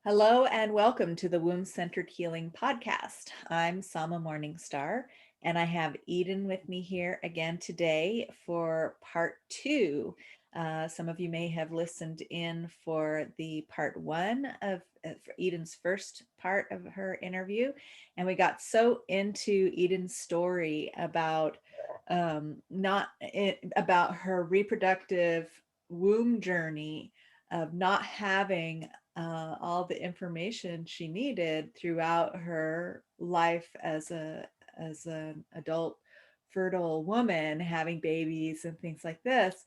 Hello and welcome to the Womb Centered Healing Podcast. I'm Sama Morningstar, and I have Eden with me here again today for part two. Some of you may have listened in for the part one of for Eden's first part of her interview, and we got so into Eden's story about not about her reproductive womb journey of not having all the information she needed throughout her life as an adult fertile woman having babies and things like this,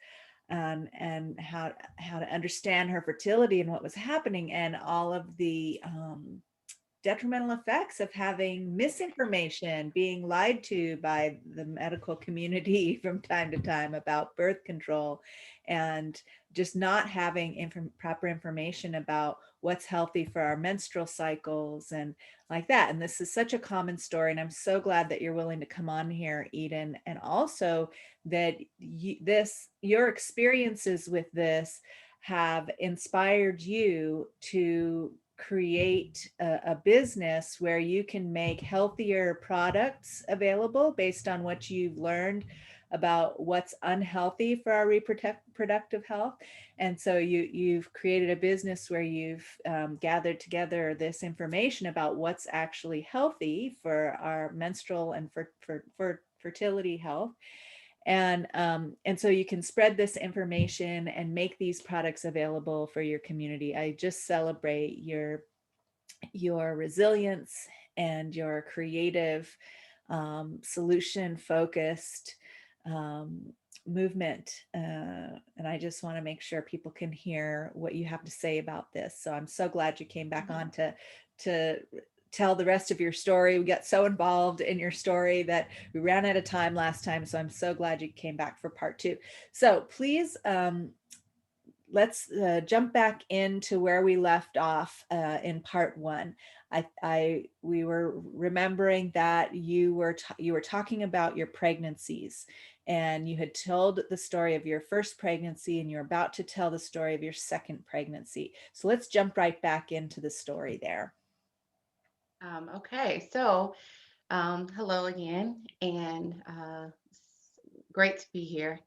and how to understand her fertility and what was happening and all of the detrimental effects of having misinformation, being lied to by the medical community from time to time about birth control, and just not having proper information about what's healthy for our menstrual cycles and like that. And this is such a common story. And I'm so glad that you're willing to come on here, Eden, and also that your experiences with this have inspired you to create a business where you can make healthier products available based on what you've learned about what's unhealthy for our reproductive health. And so you've created a business where you've gathered together this information about what's actually healthy for our menstrual and for fertility health, and so you can spread this information and make these products available for your community. I just celebrate your resilience and your creative, solution focused movement, and I just want to make sure people can hear what you have to say about this. So I'm so glad you came back on to tell the rest of your story. We got so involved in your story that we ran out of time last time. So I'm so glad you came back for part two. So please, let's jump back into where we left off in part one. We were remembering that you were talking about your pregnancies, and you had told the story of your first pregnancy, and you're about to tell the story of your second pregnancy. So let's jump right back into the story there. Okay, so hello again, and great to be here.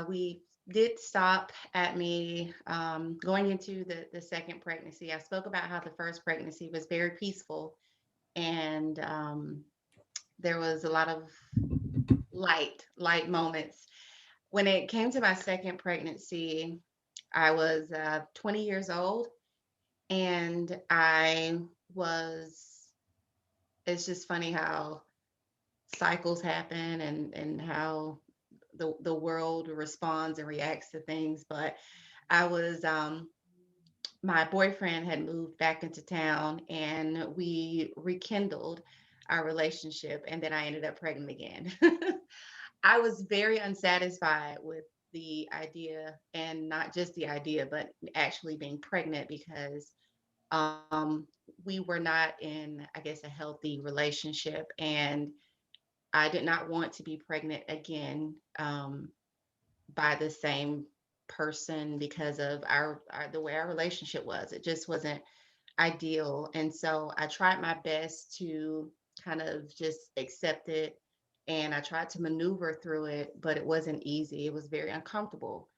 We did stop at me going into the second pregnancy. I spoke about how the first pregnancy was very peaceful, and there was a lot of light moments. When it came to my second pregnancy, I was 20 years old, and I was. It's just funny how cycles happen and how the world responds and reacts to things. But I was my boyfriend had moved back into town and we rekindled our relationship, and then I ended up pregnant again. I was very unsatisfied with the idea, and not just the idea but actually being pregnant, because um we were not in, I guess, a healthy relationship, and I did not want to be pregnant again, by the same person, because of the way our relationship was. It just wasn't ideal, and so I tried my best to kind of just accept it, and I tried to maneuver through it, but it wasn't easy. It was very uncomfortable.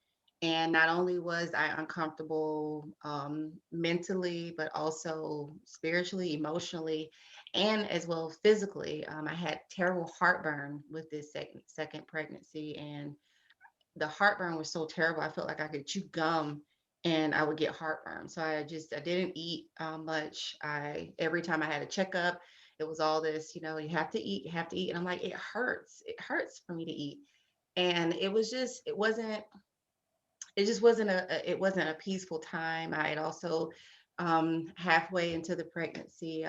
And not only was I uncomfortable mentally, but also spiritually, emotionally, and as well physically. I had terrible heartburn with this second pregnancy, and the heartburn was so terrible. I felt like I could chew gum and I would get heartburn. So I didn't eat much. I Every time I had a checkup, it was all this, you have to eat, you have to eat. And I'm like, it hurts for me to eat. And it just wasn't it wasn't a peaceful time. I had also, halfway into the pregnancy,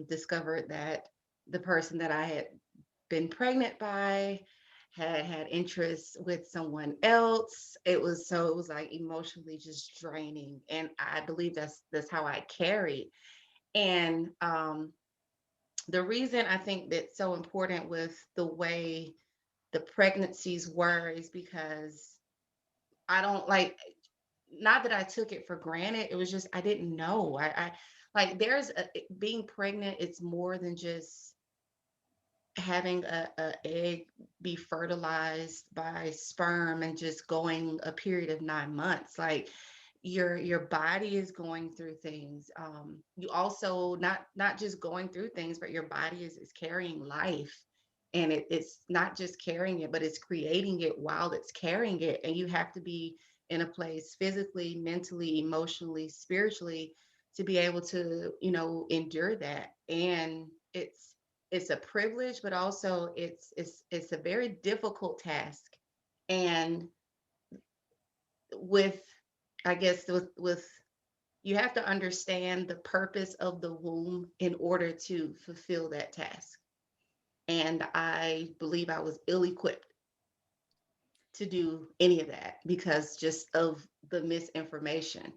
discovered that the person that I had been pregnant by had interest with someone else. It was like emotionally just draining, and I believe that's how I carried. And the reason I think that's so important with the way the pregnancies were is because I don't like. not that I took it for granted. It was just I didn't know. I like being pregnant. It's more than just having a egg be fertilized by sperm and just going a period of 9 months. Like your body is going through things. You also not just going through things, but your body is carrying life. And it's not just carrying it, but it's creating it while it's carrying it. And you have to be in a place physically, mentally, emotionally, spiritually to be able to, endure that. And it's a privilege, but also it's a very difficult task. And with I guess with you have to understand the purpose of the womb in order to fulfill that task. And I believe I was ill equipped to do any of that because just of the misinformation.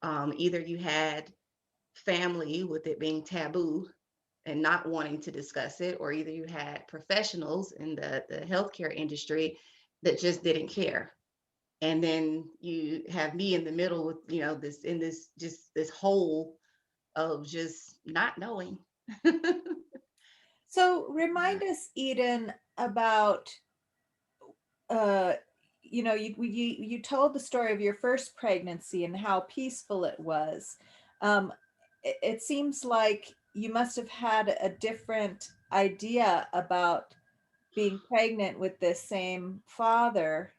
Either you had family with it being taboo and not wanting to discuss it, or either you had professionals in the healthcare industry that just didn't care. And then you have me in the middle with, this in this just this hole of just not knowing. So remind us, Eden, about uh, you told the story of your first pregnancy and how peaceful it was. It seems like you must have had a different idea about being pregnant with this same father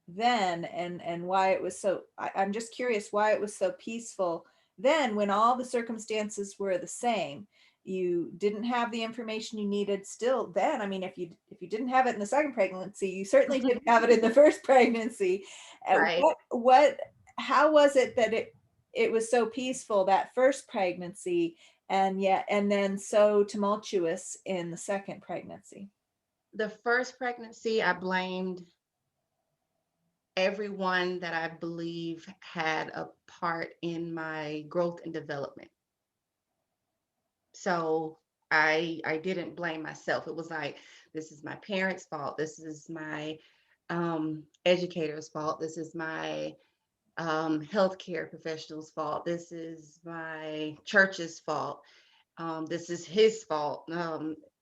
then, and why it was so. I'm just curious why it was so peaceful then when all the circumstances were the same. You didn't have the information you needed still then. I mean, if you didn't have it in the second pregnancy, you certainly didn't have it in the first pregnancy. Right. What how was it that it was so peaceful that first pregnancy, and then so tumultuous in the second pregnancy? The first pregnancy, I blamed everyone that I believe had a part in my growth and development. So I didn't blame myself. It was like, this is my parents' fault. This is my educator's fault. This is my healthcare professional's fault. This is my church's fault. This is his fault.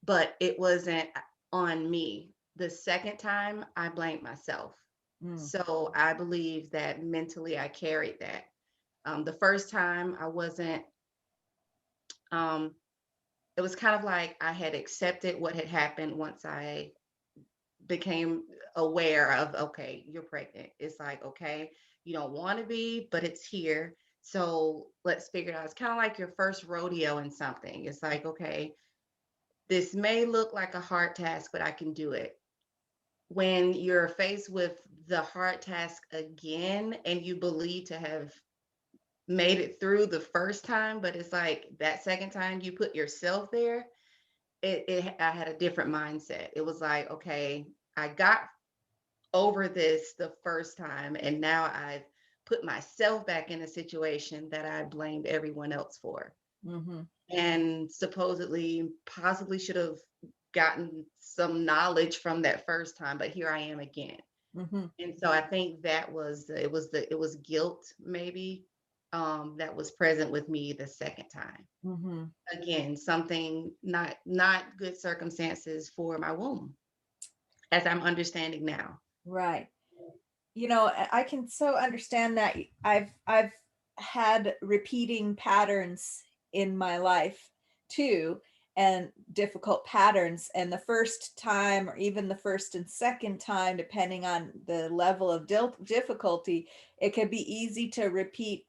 But it wasn't on me. The second time, I blamed myself. Mm, So I believe that mentally I carried that. The first time I wasn't, um, it was kind of like I had accepted what had happened once I became aware of, okay, you're pregnant. It's like, okay, you don't want to be, but it's here. So let's figure it out. It's kind of like your first rodeo in something. It's like, okay, this may look like a hard task, but I can do it. When you're faced with the hard task again and you believe to have made it through the first time, but it's like that second time you put yourself there, I had a different mindset. It was like, okay, I got over this the first time, and now I've put myself back in a situation that I blamed everyone else for. mm-hmm, And supposedly, possibly should have gotten some knowledge from that first time, but here I am again. mm-hmm, And so I think it was guilt maybe that was present with me the second time. mm-hmm. Again, something not good circumstances for my womb, as I'm understanding now. Right. I can so understand that. I've had repeating patterns in my life too, and difficult patterns. And the first time, or even the first and second time, depending on the level of difficulty, it could be easy to repeat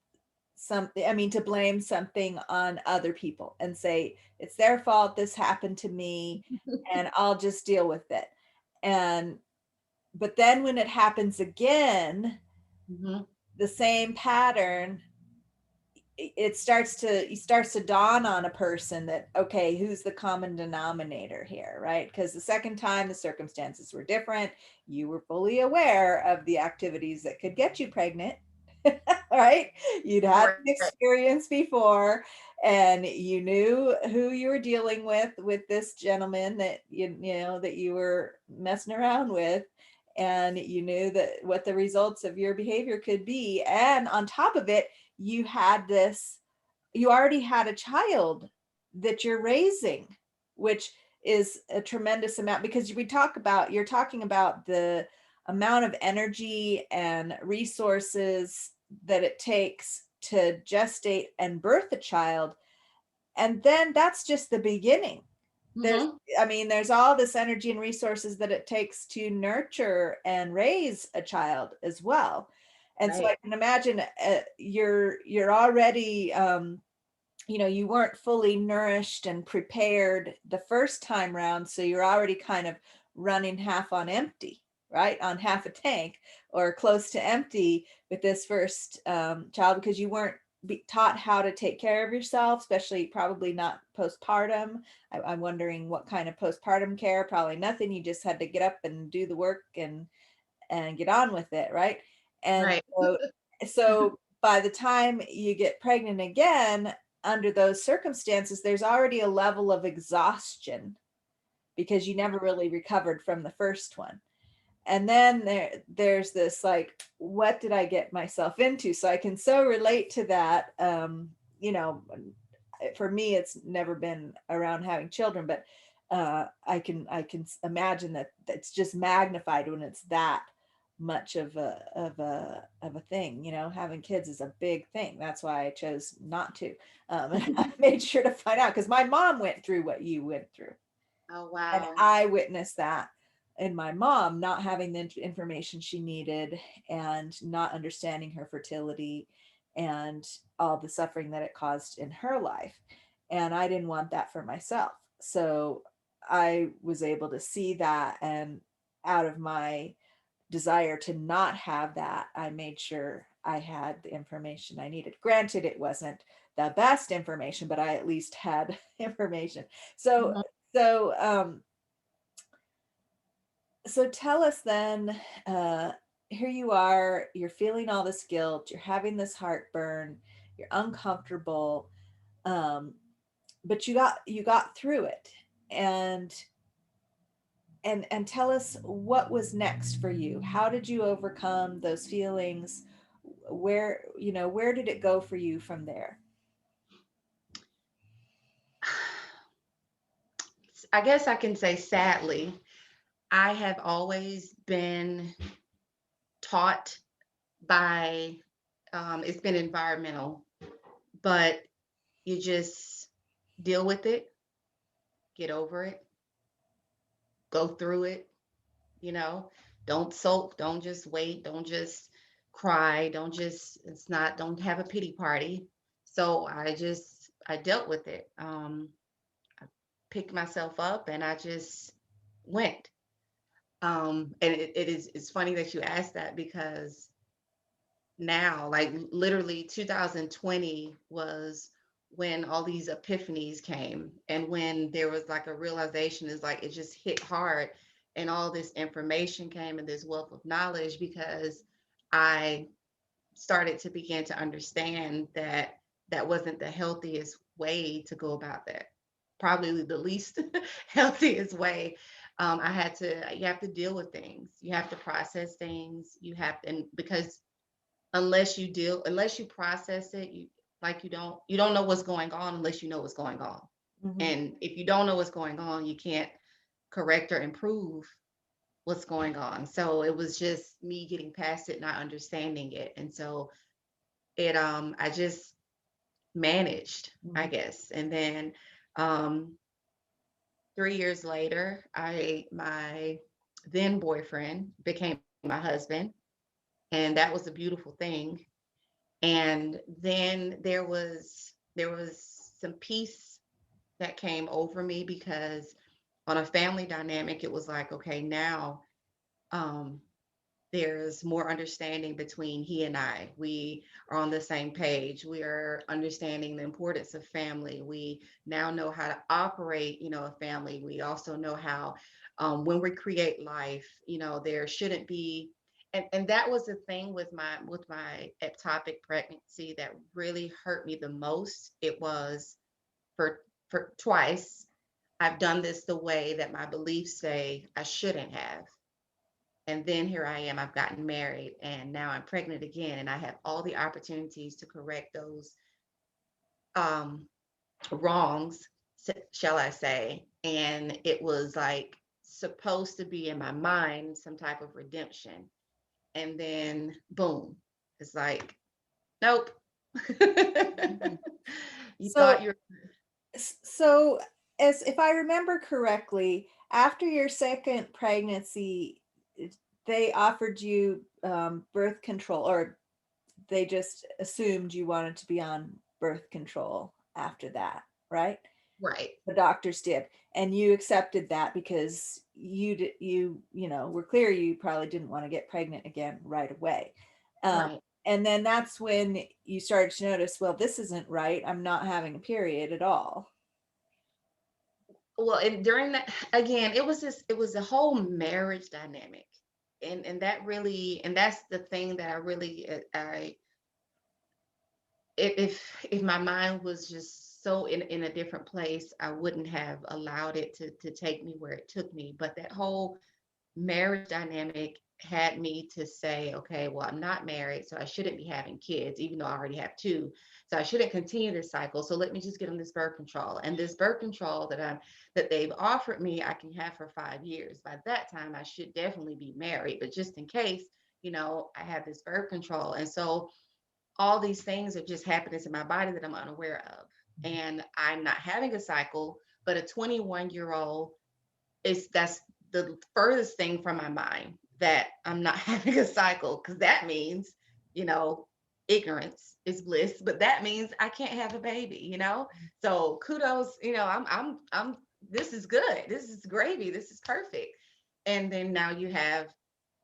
something. I mean, to blame something on other people and say it's their fault. This happened to me, and I'll just deal with it. And but then when it happens again, Mhm. the same pattern, it starts to dawn on a person that, okay, who's the common denominator here, right? Because the second time the circumstances were different, you were fully aware of the activities that could get you pregnant. Right, you'd had Right. the experience before, and you knew who you were dealing with this gentleman that you know that you were messing around with. and you knew that what the results of your behavior could be. And on top of it, you had this, you already had a child that you're raising, which is a tremendous amount, because we talk about, you're talking about the amount of energy and resources that it takes to gestate and birth a child. And then that's just the beginning. There's, Hmm. I mean, there's all this energy and resources that it takes to nurture and raise a child as well. And so I Right. can imagine you're already you weren't fully nourished and prepared the first time round, so you're already kind of running half on empty, right, on half a tank or close to empty with this first child, because you weren't taught how to take care of yourself, especially probably not postpartum. I'm wondering what kind of postpartum care. Probably nothing. You just had to get up and do the work and get on with it, right? And Right. so by the time you get pregnant again, under those circumstances, there's already a level of exhaustion because you never really recovered from the first one. And then there's this like, what did I get myself into? So I can so relate to that. You know, for me, it's never been around having children, but I can imagine that it's just magnified when it's that much of a thing. Having kids is a big thing. That's why I chose not to. And I made sure to find out, because my mom went through what you went through, Oh, and wow. I witnessed that in my mom not having the information she needed and not understanding her fertility and all the suffering that it caused in her life. And I didn't want that for myself. So I was able to see that, and out of my desire to not have that, I made sure I had the information I needed. Granted, it wasn't the best information, but I at least had information. So Mhm. so so tell us then, uh here you are, you're feeling all this guilt, you're having this heartburn, you're uncomfortable, um but you got through it. And tell us what was next for you. How did you overcome those feelings? Where did it go for you from there? I guess I can say sadly, I have always been taught by, it's been environmental, but you just deal with it, get over it, go through it, you know, don't sulk, don't just wait, don't just cry, don't have a pity party. So I dealt with it. I picked myself up and I just went. And it's funny that you asked that, because now, like literally 2020 was when all these epiphanies came, and when there was like a realization, is like it just hit hard, and all this information came and this wealth of knowledge, because I started to begin to understand that that wasn't the healthiest way to go about that. Probably the least healthiest way. You have to deal with things. You have to process things. And because unless you process it, you don't know what's going on unless you know what's going on. Hmm. And if you don't know what's going on, you can't correct or improve what's going on. So it was just me getting past it, not understanding it. And so I just managed, I Hmm. guess. And then um 3 years later, I my then boyfriend became my husband, and that was a beautiful thing. And then there was some peace that came over me, because on a family dynamic, it was like, okay, now um there's more understanding between he and I. We are on the same page. We are understanding the importance of family. We now know how to operate, a family. We also know how, when we create life, there shouldn't be. And that was the thing with my ectopic pregnancy that really hurt me the most. It was for twice I've done this the way that my beliefs say I shouldn't have. And then here I am, I've gotten married and now I'm pregnant again. And I have all the opportunities to correct those um, wrongs, shall I say. And it was like supposed to be in my mind some type of redemption. And then boom, it's like, nope. Mhm. You So thought you're so as if I remember correctly, after your second pregnancy, they offered you birth control, or they just assumed you wanted to be on birth control after that, right? right, The doctors did, and you accepted that because were clear you probably didn't want to get pregnant again right away. um, right. and then that's when you started to notice, well, this isn't right, I'm not having a period at all. Well, and during that, again, it was a whole marriage dynamic. And that really, and that's the thing that I really, I, if my mind was just so in a different place, I wouldn't have allowed it to take me where it took me. But that whole marriage dynamic had me to say, okay, well, I'm not married, so I shouldn't be having kids, even though I already have two. So I shouldn't continue this cycle. So let me just get on this birth control. And this birth control that they've offered me, I can have for 5 years. By that time, I should definitely be married. But just in case, I have this birth control. And so all these things are just happening to my body that I'm unaware of. And I'm not having a cycle, but a 21-year-old is that's the furthest thing from my mind that I'm not having a cycle, because that means, you know, ignorance is bliss, but that means I can't have a baby. So kudos, I'm this is good. This is gravy. This is perfect. And then now you have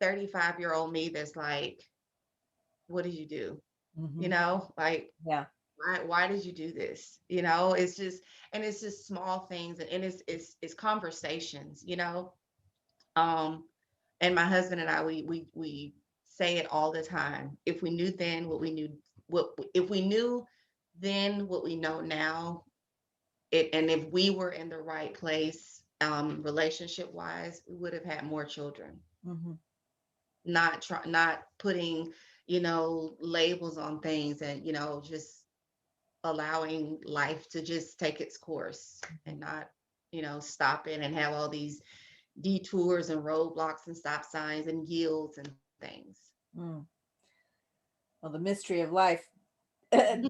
35-year-old me that's like, what did you do? Hmm. Like Yeah. why did you do this? It's just, and it's just small things, and it's conversations. um, and my husband and I, we say it all the time. If we knew then what we knew, what if we knew then what we know now, and if we were in the right place, relationship wise, we would have had more children. Hmm. Not putting, labels on things, and just allowing life to just take its course, and not, stop it and have all these detours and roadblocks and stop signs and yields and things. Mm. Well, the mystery of life takes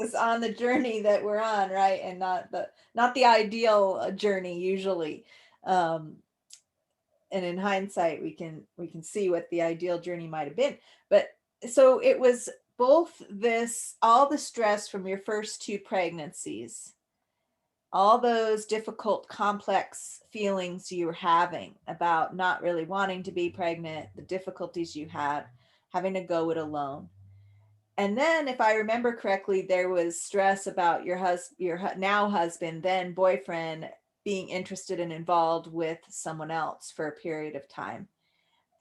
us on the journey that we're on, right? And not the ideal journey usually. Um, and in hindsight, we can see what the ideal journey might have been. But so it was both this, all the stress from your first two pregnancies, all those difficult, complex feelings you were having about not really wanting to be pregnant, the difficulties you had having to go it alone. And then, if I remember correctly, there was stress about your now husband, then boyfriend, being interested and involved with someone else for a period of time.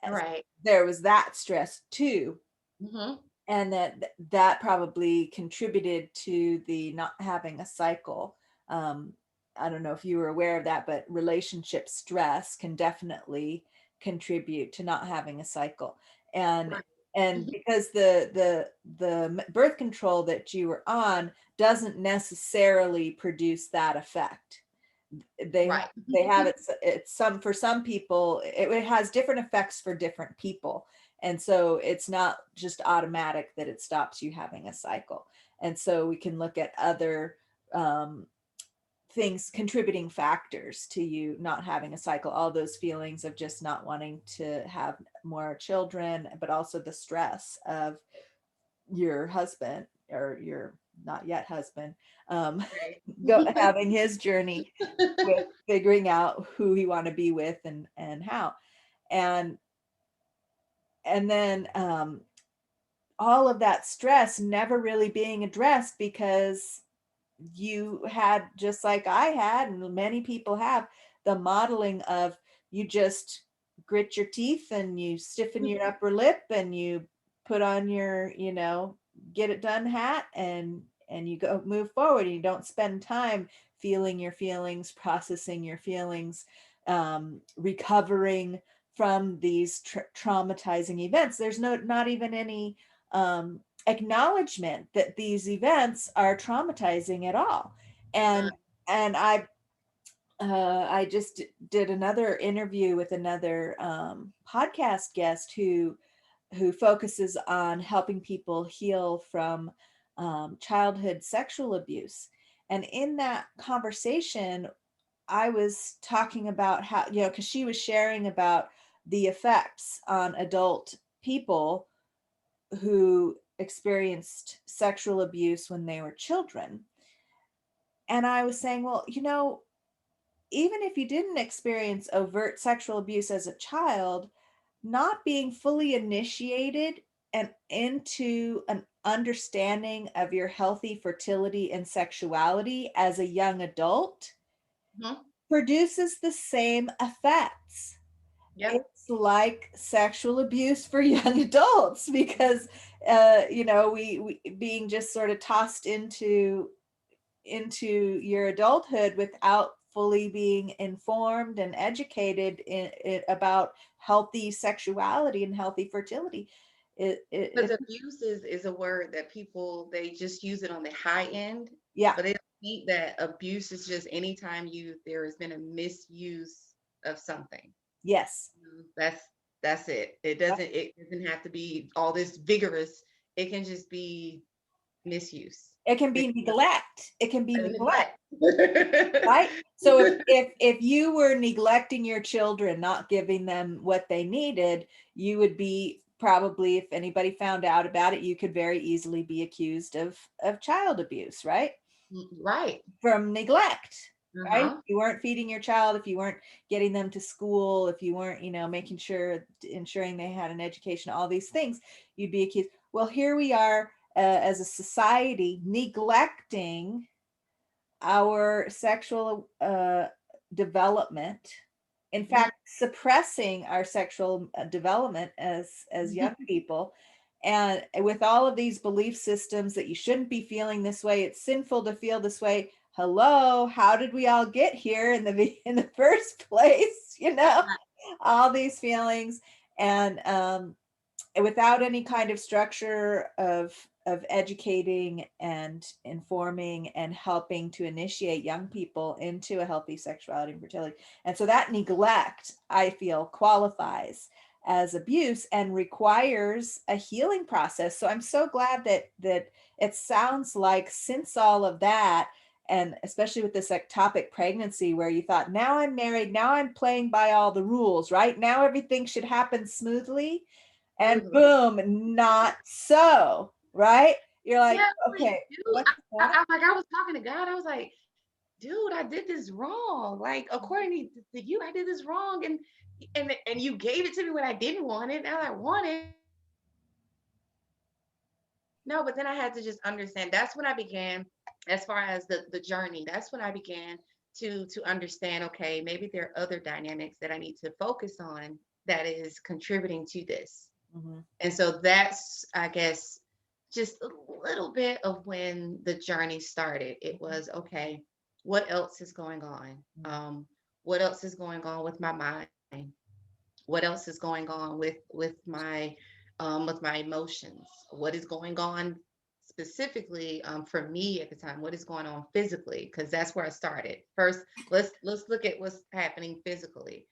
Right. There was that stress too, Hmm. and that probably contributed to the not having a cycle. um, I don't know if you were aware of that, but relationship stress can definitely contribute to not having a cycle. and Right. and Mhm. because the birth control that you were on doesn't necessarily produce that effect. they Right. they have it's some, for some people it has different effects for different people, and so it's not just automatic that it stops you having a cycle. And so we can look at other um, things, contributing factors to you not having a cycle, all those feelings of just not wanting to have more children, but also the stress of your husband, or your not yet husband, um, Right. having his journey with figuring out who he want to be with, and how. And and then all of that stress never really being addressed because you had, just like I had and many people have, the modeling of, you just grit your teeth and you stiffen your upper lip and you put on your, get it done hat, and you go move forward, and you don't spend time feeling your feelings, processing your feelings, recovering from these traumatizing events. There's not even any acknowledgement that these events are traumatizing at all. Uh, And I just did another interview with another podcast guest who focuses on helping people heal from childhood sexual abuse. And in that conversation, I was talking about how, because she was sharing about the effects on adult people who experienced sexual abuse when they were children. And I was saying, well, even if you didn't experience overt sexual abuse as a child, not being fully initiated and into an understanding of your healthy fertility and sexuality as a young adult mhm. produces the same effects. Yep. It's like sexual abuse for young adults because we being just sort of tossed into your adulthood without fully being informed and educated about healthy sexuality and healthy fertility. Because It abuse is a word that people they just use it on the high end, yeah, but they don't think that abuse is just anytime there has been a misuse of something. yes, That's it. It doesn't have to be all this vigorous. It can just be misuse. it can be Misuse neglect. It can be and neglect, neglect. right? So if you were neglecting your children, not giving them what they needed, you would be probably, if anybody found out about it, you could very easily be accused of child abuse, right? Right. From neglect, right? If Uh-huh. you weren't feeding your child, if you weren't getting them to school, if you weren't, making sure, ensuring they had an education, all these things, you'd be accused. Well, here we are as a society neglecting our sexual development, in Mhm. fact suppressing our sexual development as young people, and with all of these belief systems that you shouldn't be feeling this way, it's sinful to feel this way. Hello, how did we all get here in the first place? All these feelings. And without any kind of structure of educating and informing and helping to initiate young people into a healthy sexuality and fertility. And so that neglect, I feel, qualifies as abuse and requires a healing process. So I'm so glad that it sounds like, since all of that, and especially with this ectopic pregnancy where you thought, now I'm married, now I'm playing by all the rules, right? Now everything should happen smoothly, and Smoothly. boom, not so, right? You're like, Yeah, like, okay, dude, what's that? I was talking to God. I was like, dude, I did this wrong. Like, according to you, I did this wrong, and you gave it to me when I didn't want it. Now I want it. No, but then I had to just understand. That's when I began, as far as the journey. That's when I began to understand. Okay, maybe there are other dynamics that I need to focus on that is contributing to this. Mhm, And so that's, I guess, just a little bit of when the journey started. It mhm, was okay, what else is going on? mhm, What else is going on with my mind? What else is going on with my emotions? What is going on specifically for me at the time? What is going on physically? Because that's where I started. First, let's look at what's happening physically,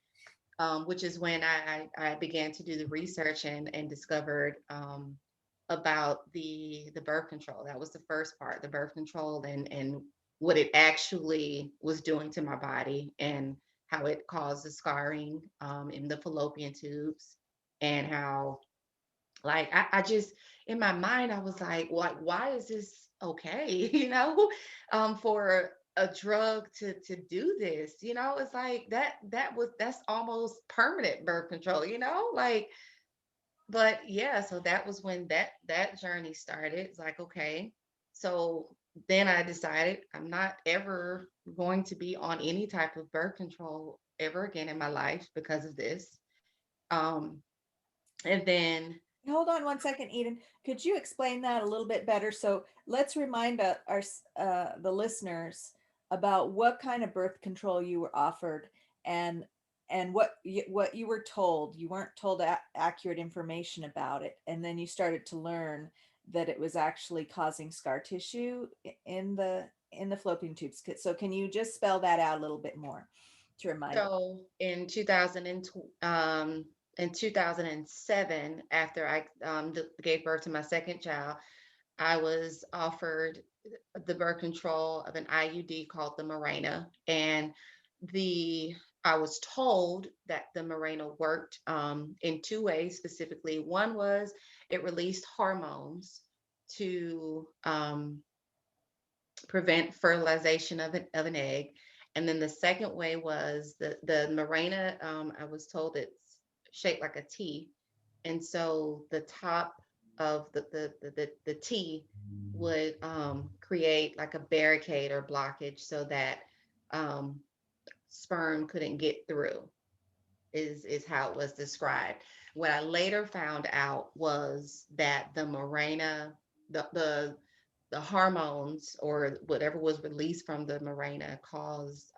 which is when I began to do the research and discovered about the birth control. That was the first part, the birth control, and what it actually was doing to my body, and how it caused the scarring in the fallopian tubes, and how, like, I just, in my mind I was like, why is this okay? For a drug to do this, it's like that's almost permanent birth control, like. But yeah, so that was when that journey started. It's like, okay, so then I decided I'm not ever going to be on any type of birth control ever again in my life because of this. um and then hold on one second, Eden. Could you explain that a little bit better? So let's remind the listeners about what kind of birth control you were offered, and and what you were told, you weren't told accurate information about it, and then you started to learn that it was actually causing scar tissue in the fallopian tubes. So can you just spell that out a little bit more to remind us? So in 2007, after I gave birth to my second child, I was offered the birth control of an IUD called the Mirena, and the I was told that the Mirena worked in two ways specifically. One was it released hormones to prevent fertilization of an egg. And then the second way was the Mirena, I was told it's shaped like a T. And so the top of the T would create like a barricade or blockage so that um, sperm couldn't get through, is how it was described. What I later found out was that the Mirena, the hormones or whatever was released from the Mirena caused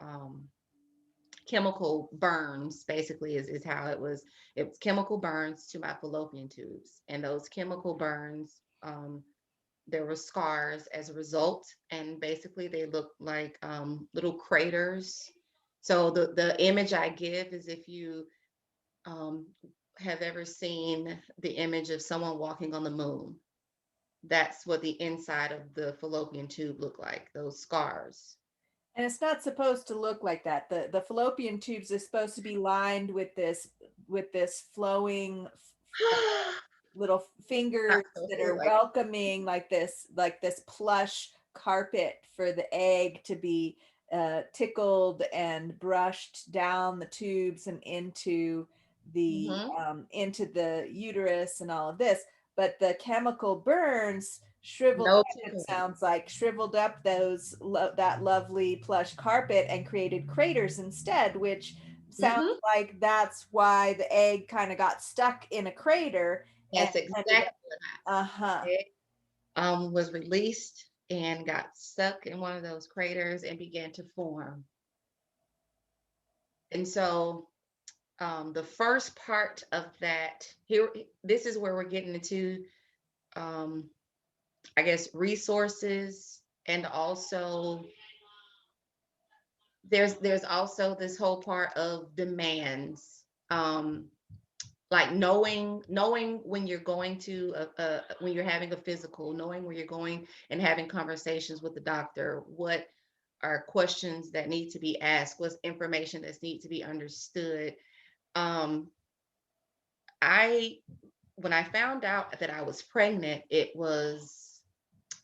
chemical burns. Basically, is how it was. It was chemical burns to my fallopian tubes, and those chemical burns. There were scars as a result, and basically they looked like little craters. So the image I give is if you um, have ever seen the image of someone walking on the moon, that's what the inside of the fallopian tube looked like, those scars. And it's not supposed to look like that. The fallopian tubes is supposed to be lined with this flowing little fingers that Absolutely. are Like, welcoming, like this plush carpet for the egg to be tickled and brushed down the tubes and mhm. into the uterus and all of this. But the chemical burns shriveled No up, it tickling. sounds like, shriveled up that lovely plush carpet and created craters instead, which sounds Mhm. like that's why the egg kind of got stuck in a crater and That's ended exactly up. what Uh-huh. happened. It was released and got stuck in one of those craters and began to form. And so the first part of that here, this is where we're getting into, um, I guess, resources, and also there's also this whole part of demands. Like knowing when you're going to when you're having a physical, knowing where you're going and having conversations with the doctor, what are questions that need to be asked, what's information that's need to be understood. um I When I found out that I was pregnant, it was,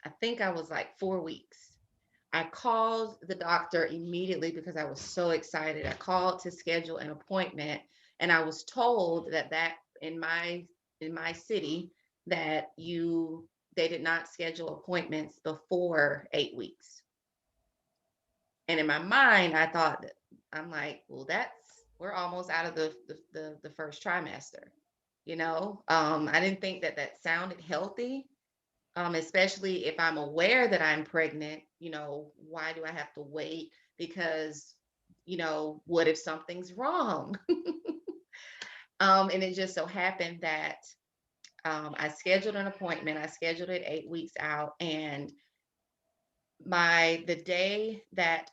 I think I was like 4 weeks. I called the doctor immediately because I was so excited. I called to schedule an appointment, and I was told that in my city that you they did not schedule appointments before 8 weeks. And in my mind, I thought that, I'm like, well, that's, we're almost out of the first trimester. I didn't think that that sounded healthy, especially if I'm aware that I'm pregnant. Why do I have to wait? Because, what if something's wrong? And it just so happened that I scheduled an appointment. I scheduled it 8 weeks out, and the day that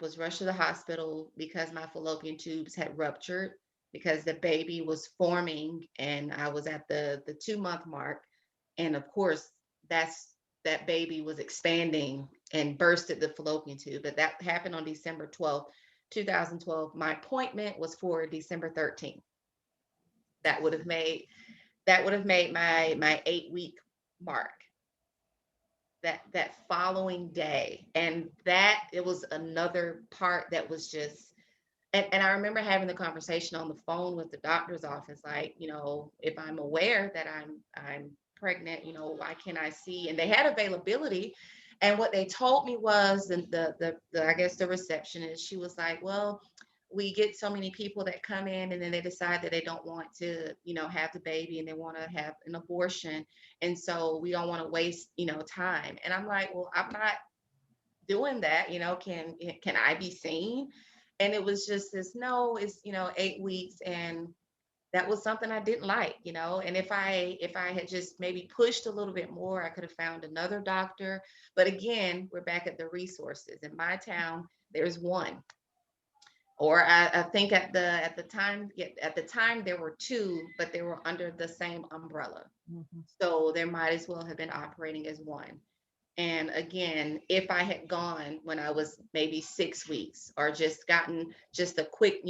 was rushed to the hospital because my fallopian tubes had ruptured because the baby was forming, and I was at the 2 month mark, and of course that baby was expanding and bursted the fallopian tube. But that happened on December 12th, 2012. My appointment was for December 13th. That would have made my 8 week mark, that following day. And that it was another part that was just, and I remember having the conversation on the phone with the doctor's office, like, if I'm aware that I'm pregnant, why can't I see? And they had availability. And what they told me was, and the I guess the receptionist, she was like, well, we get so many people that come in and then they decide that they don't want to, have the baby, and they want to have an abortion. And so we don't want to waste, time. And I'm like, well, I'm not doing that. Can I be seen? And it was just this, no, it's, 8 weeks. And that was something I didn't like, and if I had just maybe pushed a little bit more, I could have found another doctor. But again, we're back at the resources. In my town, there's one. Or I think at the time there were two, but they were under the same umbrella. Mhm. So there might as well have been operating as one. And again, if I had gone when I was maybe 6 weeks, or just gotten just a quick,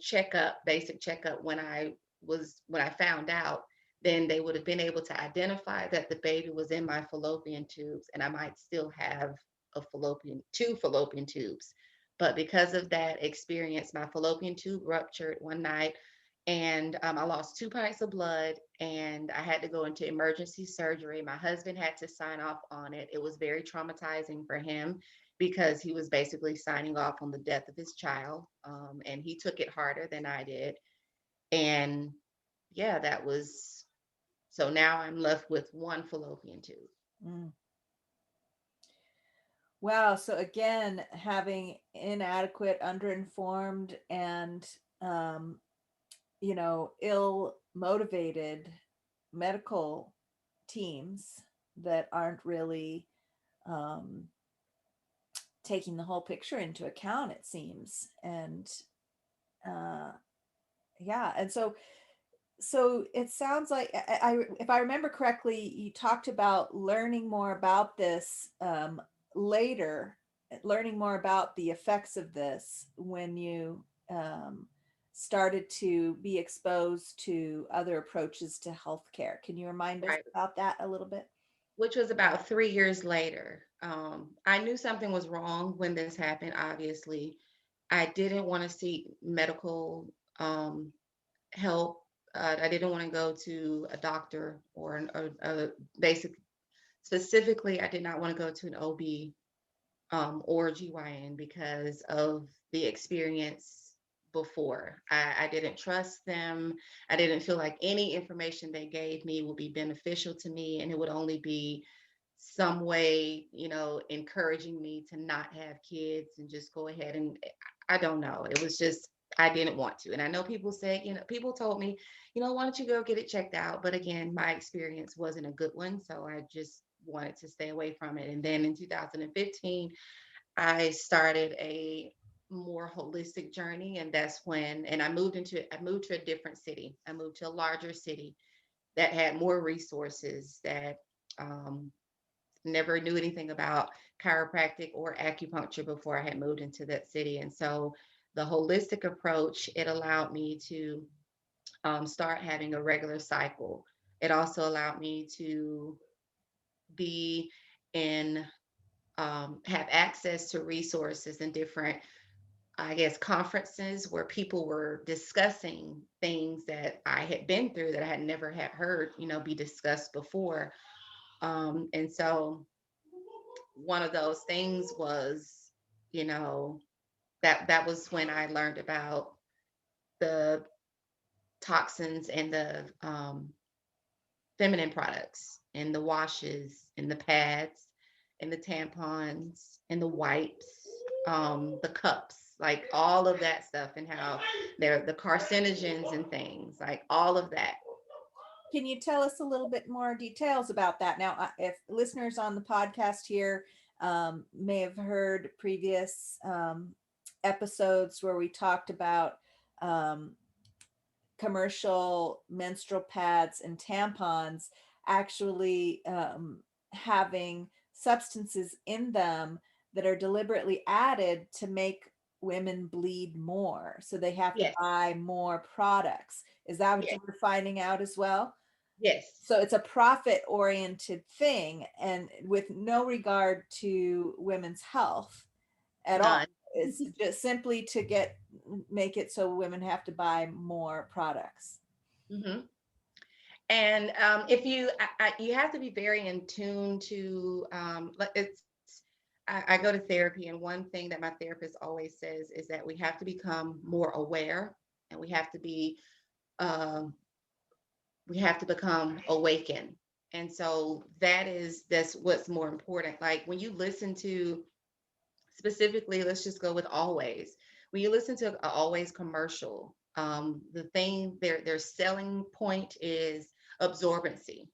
checkup, basic checkup when I found out, then they would have been able to identify that the baby was in my fallopian tubes, and I might still have two fallopian tubes. But because of that experience, my fallopian tube ruptured one night, and I lost 2 pints of blood, and I had to go into emergency surgery. My husband had to sign off on it. It was very traumatizing for him because he was basically signing off on the death of his child, and he took it harder than I did. And yeah, that was so now I'm left with one fallopian tube. Mm. Wow. So again, having inadequate, underinformed, and um, ill motivated medical teams that aren't really um, taking the whole picture into account, it seems. And uh, yeah, and so it sounds like if I remember correctly, you talked about learning more about this later, learning more about the effects of this when you um, started to be exposed to other approaches to healthcare. Can you remind us Right. about that a little bit? Which was about 3 years later. I knew something was wrong when this happened, obviously. I didn't want to seek medical help. I didn't want to go to a doctor or a basic. Specifically, I did not want to go to an OB or GYN because of the experience before. I didn't trust them. I didn't feel like any information they gave me would be beneficial to me, and it would only be some way, encouraging me to not have kids and just go ahead and I don't know. It was just I didn't want to. And I know people say, people told me, why don't you go get it checked out? But again, my experience wasn't a good one, so I just wanted to stay away from it. And then in 2015, I started a more holistic journey, and that's when and I moved to a different city. I moved to a larger city that had more resources that um never knew anything about chiropractic or acupuncture before I had moved into that city. And so the holistic approach, it allowed me to start having a regular cycle. It also allowed me to be in have access to resources and different, I guess, conferences where people were discussing things that I had been through that I had never had heard, be discussed before. And so one of those things was, you know, that was when I learned about the toxins and the feminine products and the washes and the pads and the tampons and the wipes, the cups, like all of that stuff, and how they're the carcinogens and things, like all of that. Can you tell us a little bit more details about that? Now, if listeners on the podcast here may have heard previous episodes where we talked about um, commercial menstrual pads and tampons actually having substances in them that are deliberately added to make women bleed more. So they have to Yes, buy more products. Is that what yes, you were finding out as well? yes. So it's a profit oriented thing and with no regard to women's health at all. None. It's just simply to make it so women have to buy more products. Hmm. And if you have to be very in tune to, like I go to therapy, and one thing that my therapist always says is that we have to become more aware, and um, we have to become awakened. And so that's what's more important. Like when you listen to specifically, let's just go with always. when you listen to a always commercial, the thing their selling point is absorbency.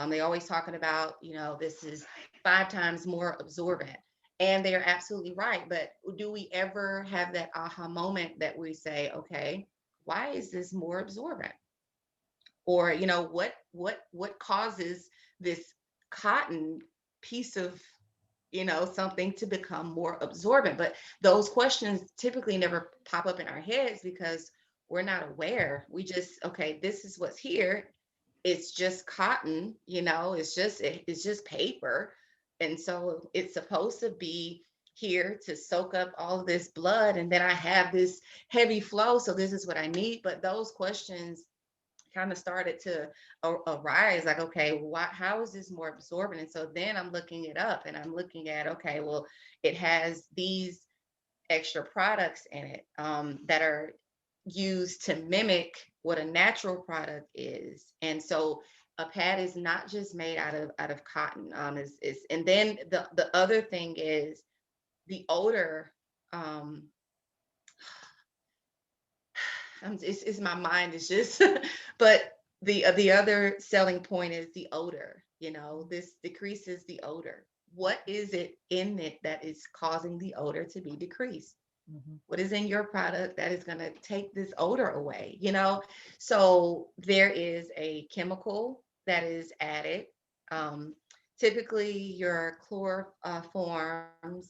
They always talking about, this is 5 times more absorbent. And they're absolutely right. But do we ever have that aha moment that we say, okay, why is this more absorbent? Or, what causes this cotton piece of, something to become more absorbent? But those questions typically never pop up in our heads because we're not aware. We just, okay, this is what's here. It's just cotton, it's just paper. And so it's supposed to be here to soak up all of this blood, and then I have this heavy flow, so this is what I need. But those questions kind of started to arise, like, okay, why, how is this more absorbent? And so then I'm looking it up, and I'm looking at, okay, well, it has these extra products in it, that are used to mimic what a natural product is. And so a pad is not just made out of cotton. Is And then the other thing is the odor. um it's my mind is just but the other selling point is the odor. This decreases the odor. What is it in it that is causing the odor to be decreased? Mhm. What is in your product that is going to take this odor away? So there is a chemical that is added. um, Typically your chloroforms,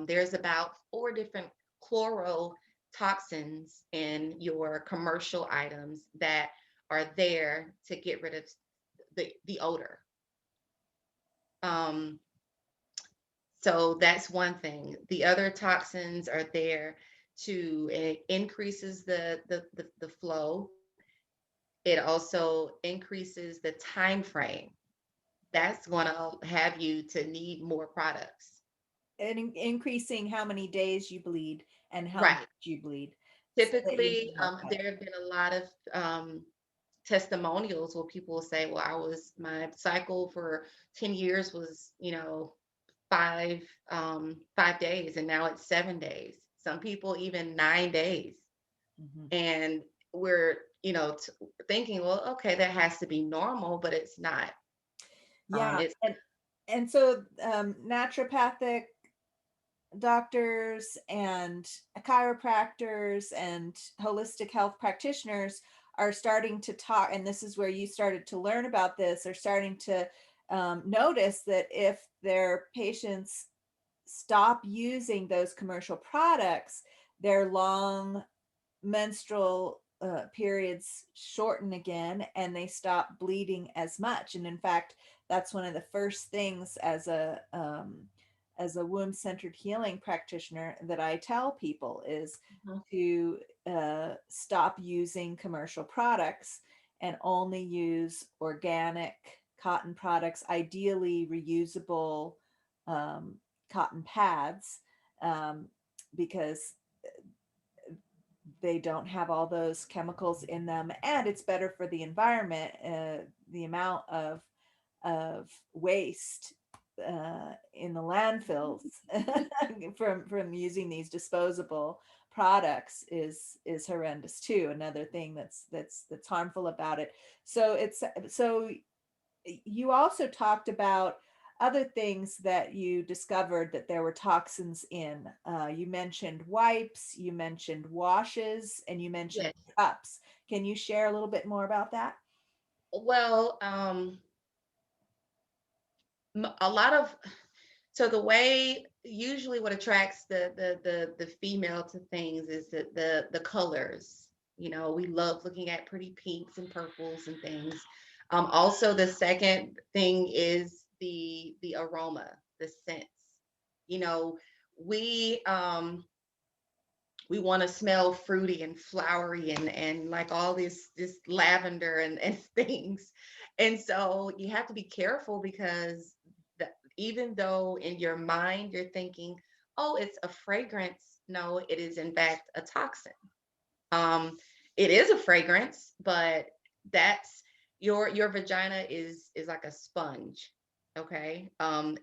there's about 4 different chlorotoxins in your commercial items that are there to get rid of the odor. um, so that's one thing. The other toxins are there to, it increases the flow. It also increases the time frame. That's going to have you to need more products. And increasing how many days you bleed and how much Right. you bleed so that you Typically, need more product. there have been a lot of testimonials where people will say, well, my cycle for 10 years was, 5 days, and now it's 7 days. Some people even 9 days. Mhm. And we're, thinking, well, okay, that has to be normal, but it's not. Yeah, It's and so naturopathic doctors and chiropractors and holistic health practitioners are starting to talk, and this is where you started to learn about this, are starting to notice that if their patients stop using those commercial products, their long menstrual periods shorten again and they stop bleeding as much. And in fact, that's one of the first things as a womb centered healing practitioner that I tell people is Mhm. to stop using commercial products and only use organic cotton products, ideally reusable um, cotton pads, um, because they don't have all those chemicals in them and it's better for the environment. The amount of waste in the landfills from using these disposable products is horrendous too. Another thing that's harmful about it. So you also talked about other things that you discovered that there were toxins in. You mentioned wipes, you mentioned washes, and you mentioned Yes. cups. Can you share a little bit more about that? Well, a lot of, so the way usually what attracts the female to things is the colors. We love looking at pretty pinks and purples and things. Also, the second thing is the aroma, the scents. You know, we we want to smell fruity and flowery and like all this lavender and things. And so you have to be careful because even though in your mind you're thinking, oh, it's a fragrance, no, it is in fact a toxin. um it is a fragrance, but that's your vagina is like a sponge. Okay. And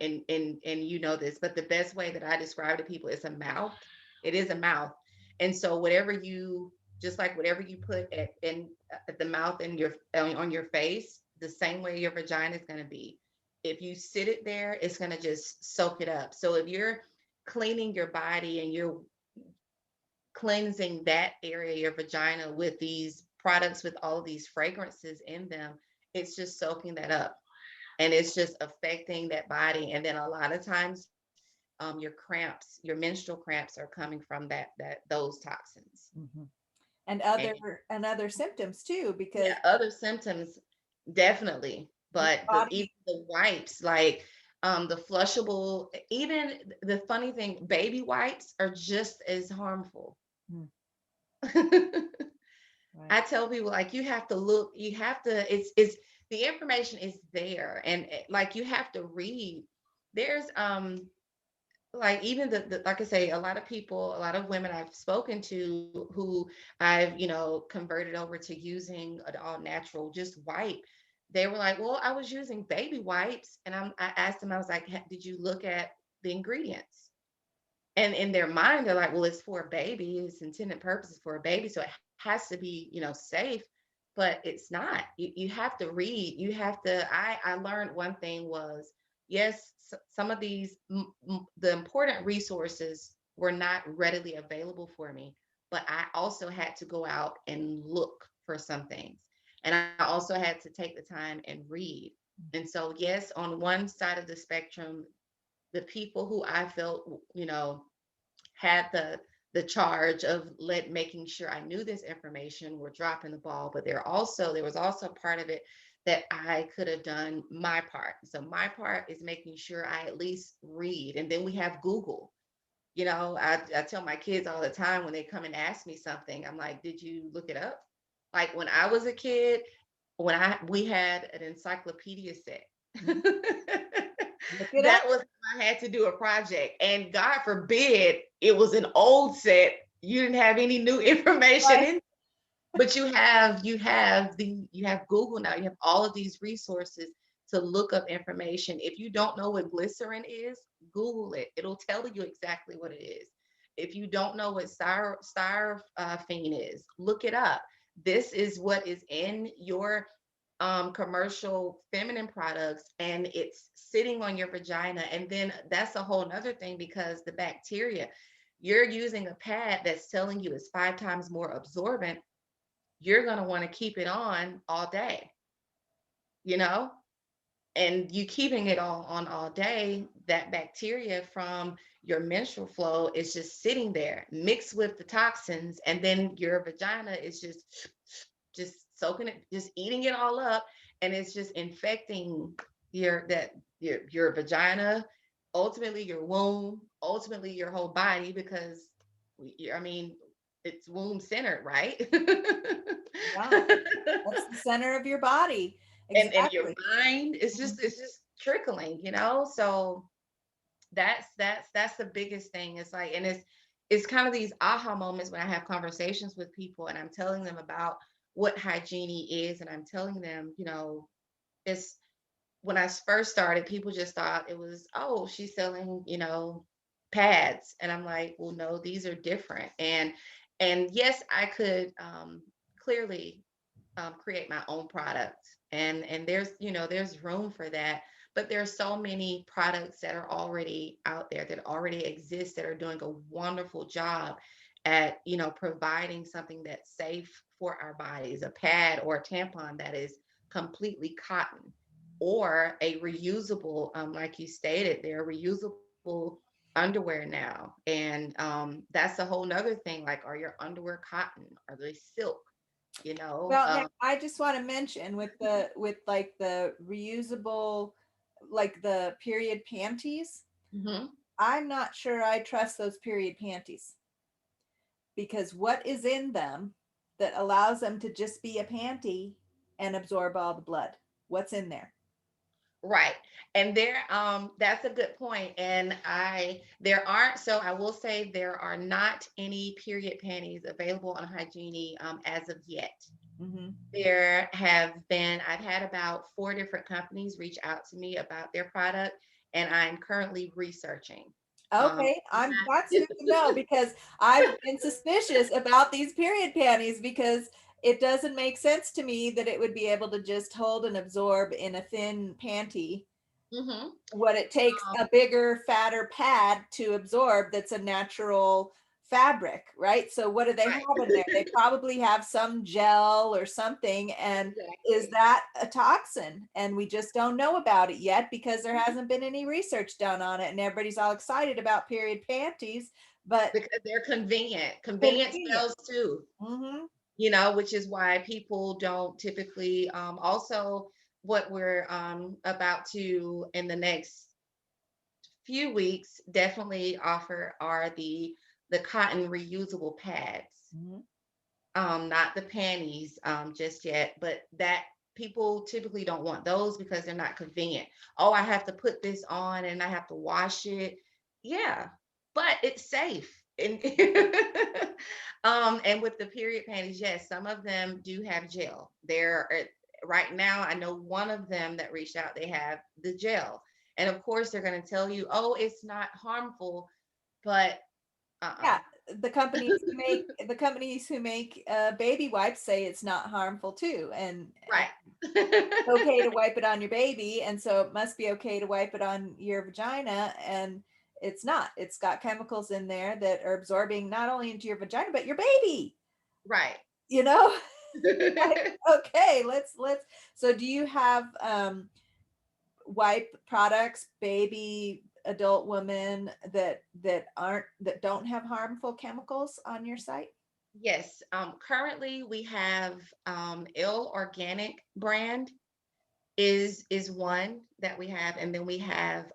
you know this, but the best way that I describe to people is a mouth. It is a mouth. And so whatever you, just like whatever you put at the mouth and your on your face, the same way your vagina is going to be. If you sit it there, it's going to just soak it up. So if you're cleaning your body and you're cleansing that area, your vagina, with these products with all of these fragrances in them, it's just soaking that up, and it's just affecting that body. And then a lot of times, your cramps, your menstrual cramps are coming from that those toxins. Mhm. And And other symptoms too, yeah, because other symptoms definitely, your but body. even the wipes, like the flushable, even the funny thing, baby wipes are just as harmful. Mm, right. I tell people, like, you have to look, you have to, it's the information is there, and like you have to read. There's like even the like I say, a lot of people, a lot of women I've spoken to who I've, converted over to using an all natural just wipe. They were like, well, I was using baby wipes, and I asked them, I was like, did you look at the ingredients? And in their mind, they're like, well, it's for a baby, it's intended purposes for a baby, so it has to be, safe. But it's not. You have to read, you have to. I learned one thing was, yes, some of these the important resources were not readily available for me, but I also had to go out and look for some things, and I also had to take the time and read. And so, yes, on one side of the spectrum, the people who I felt, had the charge of making sure I knew this information were dropping the ball. But there was also part of it that I could have done my part. So my part is making sure I at least read. And then we have Google. I tell my kids all the time when they come and ask me something, I'm like, did you look it up? Like when I was a kid, when I we had an encyclopedia set. Mhm. Look it That up. was when I had to do a project. And God forbid it was an old set. You didn't have any new information Right. in, but you have Google now. You have all of these resources to look up information. If you don't know what glycerin is, Google it. It'll tell you exactly what it is. If you don't know what styrofoam is, look it up. This is what is in your commercial feminine products, and it's sitting on your vagina. And then that's a whole nother thing, because the bacteria, you're using a pad that's telling you it's 5 times more absorbent. You're going to want to keep it on all day, you know? And you keeping it all on all day, that bacteria from your menstrual flow is just sitting there mixed with the toxins, and then your vagina is just soaking it, just eating it all up, and it's just infecting your vagina, ultimately your womb, ultimately your whole body, because I mean, it's womb centered, right? Yeah. That's the center of your body. And your Exactly. mind is Mhm. just, it's just trickling, so that's the biggest thing. It's like, and it's kind of these aha moments when I have conversations with people and I'm telling them about what hygiene is, and I'm telling them, it's when I first started, people just thought it was, oh, she's selling, pads. And I'm like, well, no, these are different. And yes, I could clearly create my own product, and there's room for that. But there's so many products that are already out there, that already exist, that are doing a wonderful job at providing something that's safe for our bodies, a pad or a tampon that is completely cotton, or a reusable, like you stated, they're reusable underwear now. And that's a whole nother thing, like, are your underwear cotton, are they silk, you know Well, now um, I just want to mention with like the reusable, like the period panties. mhm. I'm not sure I trust those period panties, because what is in them that allows them to just be a panty and absorb all the blood? What's in there? Right. And that's a good point. And there aren't, so I will say there are not any period panties available on Hygiene as of yet. Hmm. I've had about 4 different companies reach out to me about their product, and I'm currently researching. Okay, that's not- good to know because I've been suspicious about these period panties because it doesn't make sense to me that it would be able to just hold and absorb in a thin panty Mhm. what it takes Um, a bigger, fatter pad to absorb that's a natural fabric, right? So what do they have in there? right. They probably have some gel or something. And is Exactly. that a toxin? And we just don't know about it yet because there hasn't been any research done on it. And everybody's all excited about period panties, but Because they're convenient. Convenience convenient. sells too, Hmm. which is why people don't typically, also what we're about to in the next few weeks definitely offer are the cotton reusable pads. Hmm. Not the panties just yet, but that people typically don't want those because they're not convenient. Oh, I have to put this on and I have to wash it. Yeah, but it's safe. And and with the period panties, yes, some of them do have gel. Right now, I know one of them that reached out, they have the gel. And of course, they're going to tell you, oh, it's not harmful, but uh-uh. Yeah, the companies who make baby wipes say it's not harmful too, and Right. okay to wipe it on your baby, and so it must be okay to wipe it on your vagina, and it's not. It's got chemicals in there that are absorbing not only into your vagina but your baby, Right. you know. Like, okay, let's so do you have wipe products, baby, adult women, that don't have harmful chemicals on your site? Yes. Currently we have Ill Organic brand is one that we have, and then we have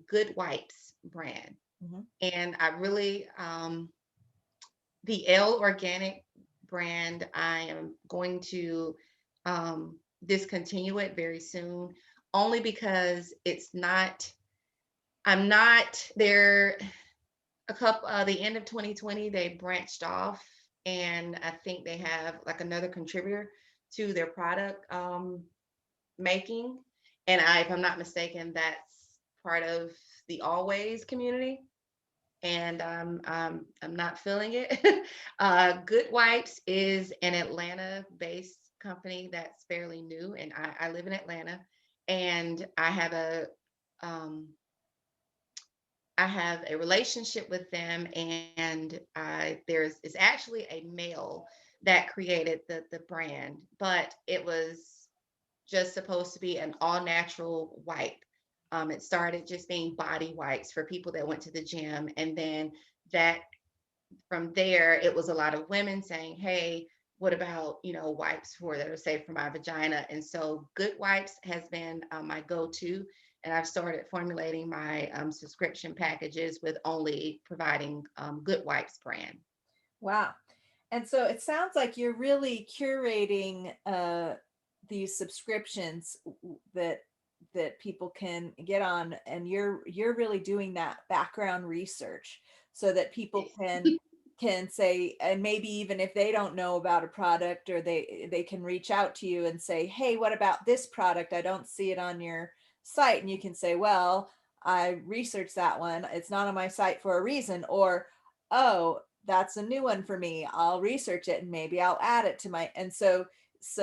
Good Wipes brand. Mhm. And I really the L Organic brand, I am going to discontinue it very soon, only because it's not. I'm not there. A couple, the end of 2020, they branched off, and I think they have like another contributor to their product making. And if I'm not mistaken, that's part of the Always community, and I'm not feeling it. Good Wipes is an Atlanta-based company that's fairly new, and I live in Atlanta, and um, I have a relationship with them, and there's it's actually a male that created the brand, but it was just supposed to be an all natural wipe. It started just being body wipes for people that went to the gym, and then that from there, it was a lot of women saying, "Hey, what about wipes for that are safe for my vagina?" And so, Good Wipes has been my go-to, and I've started formulating my subscription packages with only providing Good Wipes brand. Wow. And so it sounds like you're really curating these subscriptions that people can get on, and you're really doing that background research so that people Yes. can say, and maybe even if they don't know about a product, or they can reach out to you and say, hey, what about this product? I don't see it on your site. And you can say, well, I researched that one, it's not on my site for a reason. Or, oh, that's a new one for me, I'll research it and maybe I'll add it to my. And so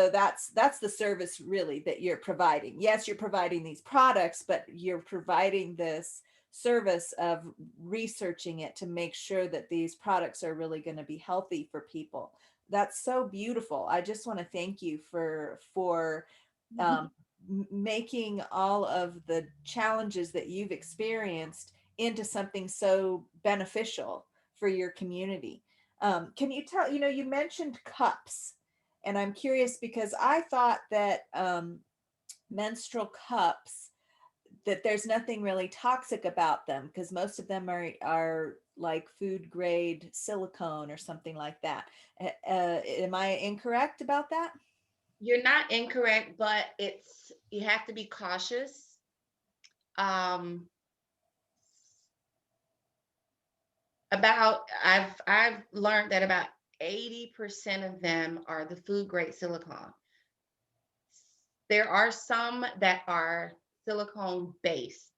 that's the service really that you're providing. Yes, you're providing these products, but you're providing this service of researching it to make sure that these products are really going to be healthy for people. That's so beautiful. I just want to thank you for um, making all of the challenges that you've experienced into something so beneficial for your community. Can you tell, you mentioned cups, and I'm curious because I thought that menstrual cups, that there's nothing really toxic about them because most of them are like food grade silicone or something like that. Am I incorrect about that? You're not incorrect, but you have to be cautious. Um, I've learned that about 80% of them are the food grade silicone. There are some that are silicone based,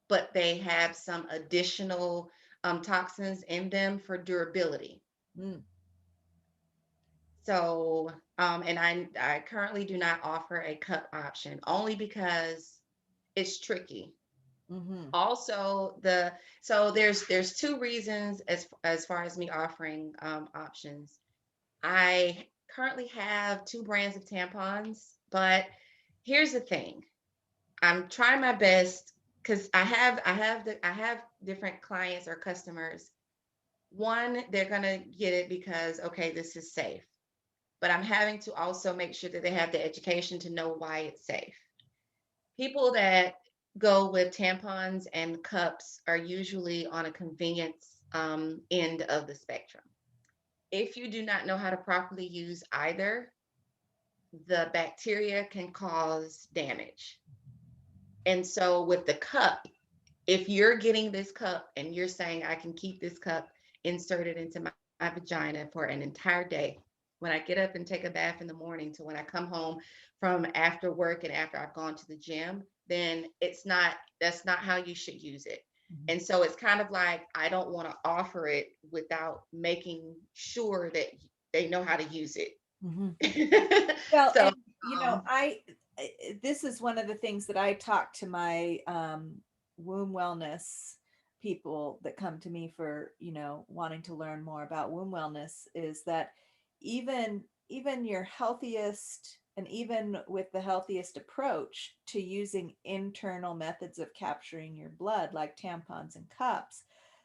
but they have some additional toxins in them for durability. Mm, So, and I currently do not offer a cup option only because it's tricky. mm-hmm, Also, there's two reasons as far as me offering options. I currently have two brands of tampons, but here's the thing. I'm trying my best because I have different clients or customers. One, they're gonna get it because okay, this is safe. But I'm having to also make sure that they have the education to know why it's safe. People that go with tampons and cups are usually on a convenience end of the spectrum. If you do not know how to properly use either, the bacteria can cause damage. And so with the cup, if you're getting this cup and you're saying, I can keep this cup inserted into my vagina for an entire day, when I get up and take a bath in the morning to when I come home from after work and after I've gone to the gym, then that's not how you should use it. And so it's kind of like, I don't want to offer it without making sure that they know how to use mm-hmm. it. Well, So, and this is one of the things that I talk to my womb wellness people that come to me for, wanting to learn more about womb wellness, is that even your healthiest, and even with the healthiest approach to using internal methods of capturing your blood like tampons and cups,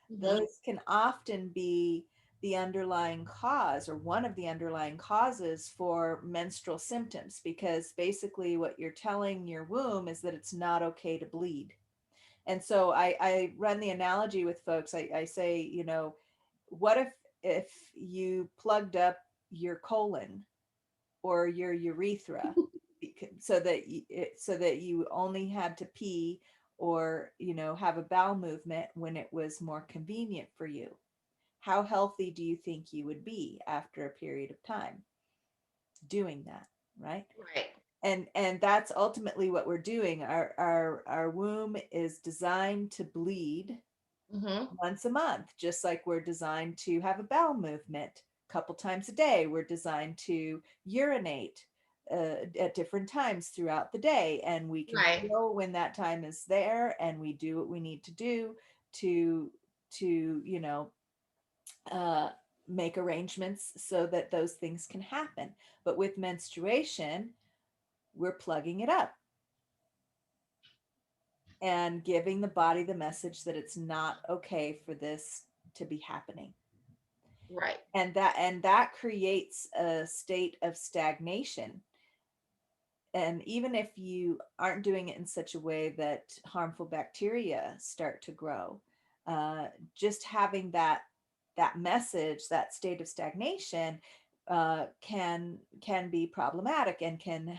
mhm, those can often be the underlying cause, or one of the underlying causes for menstrual symptoms, because basically what you're telling your womb is that it's not okay to bleed. And so I run the analogy with folks. I say, what if you plugged up your colon or your urethra, so that you only had to pee, or have a bowel movement when it was more convenient for you? How healthy do you think you would be after a period of time doing that, right? right. And that's ultimately what we're doing. Our womb is designed to bleed Hmm. once a month, just like we're designed to have a bowel movement a couple times a day. We're designed to urinate at different times throughout the day, and we can Right. feel when that time is there, and we do what we need to do to to uh, make arrangements so that those things can happen. But with menstruation, we're plugging it up and giving the body the message that it's not okay for this to be happening. Right. And that creates a state of stagnation. And even if you aren't doing it in such a way that harmful bacteria start to grow, uh, just having that message, that state of stagnation, can be problematic, and can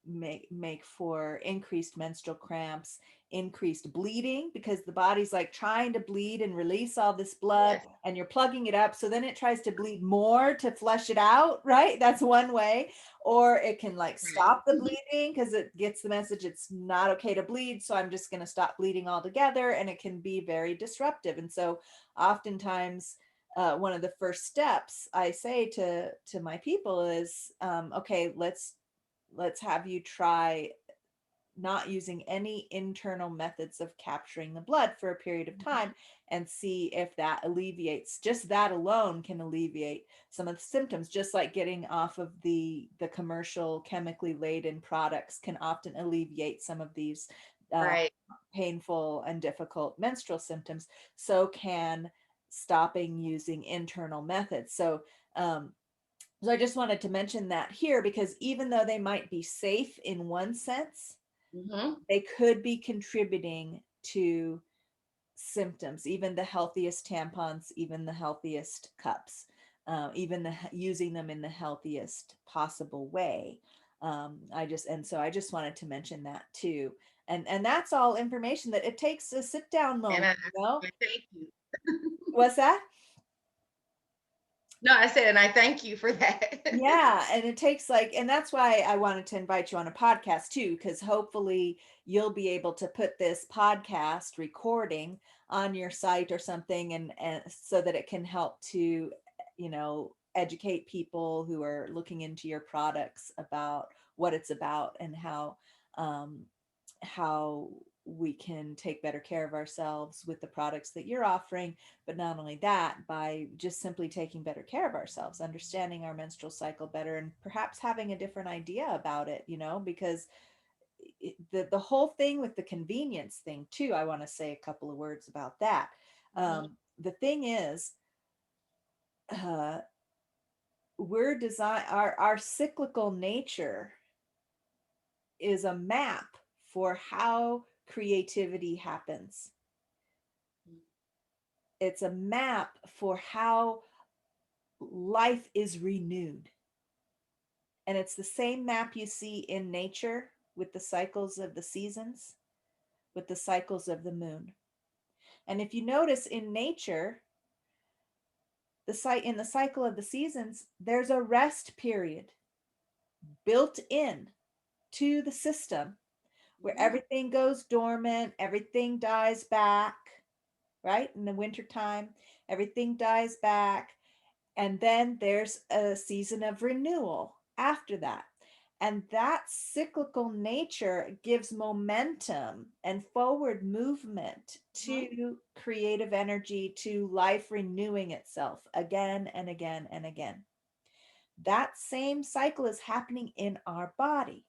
make for increased menstrual cramps, increased bleeding, because the body's like trying to bleed and release all this blood, Yes. and you're plugging it up, so then it tries to bleed more to flush it out, right? That's one way. Or it can like Right. stop the bleeding because it gets the message it's not okay to bleed, so I'm just going to stop bleeding altogether, and it can be very disruptive. And so oftentimes, one of the first steps I say to my people is, okay, let's have you try not using any internal methods of capturing the blood for a period of time, Mhm. and see if that alleviates, just that alone can alleviate some of the symptoms. Just like getting off of the commercial chemically laden products can often alleviate some of these uh, Right. painful and difficult menstrual symptoms, so can stopping using internal methods. So I just wanted to mention that here, because even though they might be safe in one sense, Hmm. they could be contributing to symptoms. Even the healthiest tampons, even the healthiest cups, even using them in the healthiest possible way. I just wanted to mention that too. And that's all information that it takes a sit down And moment, I thank you. What's that? No, I said, and I thank you for that. Yeah, and it takes like, and that's why I wanted to invite you on a podcast too, because hopefully you'll be able to put this podcast recording on your site or something, and so that it can help to, educate people who are looking into your products about what it's about and um, how we can take better care of ourselves with the products that you're offering. But not only that, by just simply taking better care of ourselves, understanding our menstrual cycle better, and perhaps having a different idea about it, because the whole thing with the convenience thing too, I want to say a couple of words about that. Mhm, The thing is, uh, we're design our cyclical nature is a map for how creativity happens. It's a map for how life is renewed. And it's the same map you see in nature with the cycles of the seasons, with the cycles of the moon. And if you notice in nature, in the cycle of the seasons, there's a rest period built in to the system where mhm, everything goes dormant, everything dies back, right? In the wintertime, everything dies back. And then there's a season of renewal after that. And that cyclical nature gives momentum and forward movement mhm. to creative energy, to life renewing itself again and again and again. That same cycle is happening in our body.